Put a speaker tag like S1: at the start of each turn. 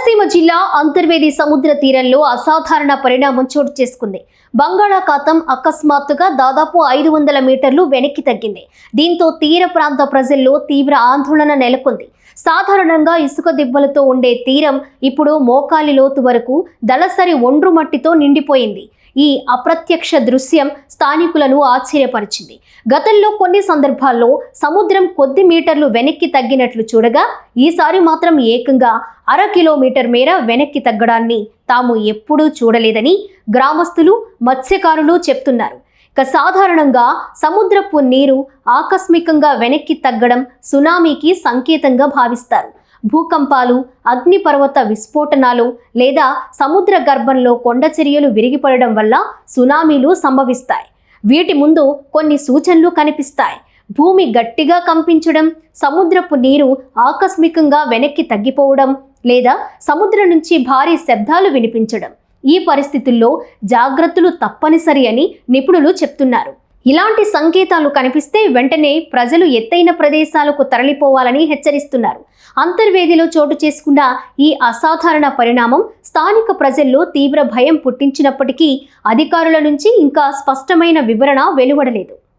S1: కోనసీమ జిల్లా అంతర్వేది సముద్ర తీరంలో అసాధారణ పరిణామం చోటు చేసుకుంది. బంగాళాఖాతం అకస్మాత్తుగా దాదాపు 500 మీటర్లు వెనక్కి తగ్గింది. దీంతో తీర ప్రాంత ప్రజల్లో తీవ్ర ఆందోళన నెలకొంది. సాధారణంగా ఇసుక దిబ్బలతో ఉండే తీరం ఇప్పుడు మోకాలి లోతు వరకు దళసరి ఒండ్రు మట్టితో నిండిపోయింది. ఈ అప్రత్యక్ష దృశ్యం స్థానికులను ఆశ్చర్యపరిచింది. గతంలో కొన్ని సందర్భాల్లో సముద్రం కొద్ది మీటర్లు వెనక్కి తగ్గినట్లు చూడగా, ఈసారి మాత్రం ఏకంగా 1/2 కిలోమీటర్ మేర వెనక్కి తగ్గడాన్ని తాము ఎప్పుడూ చూడలేదని గ్రామస్తులు, మత్స్యకారులు చెప్తున్నారు. ఇక సాధారణంగా సముద్రపు నీరు ఆకస్మికంగా వెనక్కి తగ్గడం సునామీకి సంకేతంగా భావిస్తారు. భూకంపాలు, అగ్నిపర్వత విస్ఫోటనాలు లేదా సముద్ర గర్భంలో కొండ చర్యలు విరిగిపడడం వల్ల సునామీలు సంభవిస్తాయి. వీటి ముందు కొన్ని సూచనలు కనిపిస్తాయి. భూమి గట్టిగా కంపించడం, సముద్రపు నీరు ఆకస్మికంగా వెనక్కి తగ్గిపోవడం లేదా సముద్రం నుంచి భారీ శబ్దాలు వినిపించడం. ఈ పరిస్థితుల్లో జాగ్రత్తలు తప్పనిసరి అని నిపుణులు చెప్తున్నారు. ఇలాంటి సంకేతాలు కనిపిస్తే వెంటనే ప్రజలు ఎత్తైన ప్రదేశాలకు తరలిపోవాలని హెచ్చరిస్తున్నారు. అంతర్వేదిలో చోటు చేసుకున్న ఈ అసాధారణ పరిణామం స్థానిక ప్రజల్లో తీవ్ర భయం పుట్టించినప్పటికీ అధికారుల నుంచి ఇంకా స్పష్టమైన వివరణ వెలువడలేదు.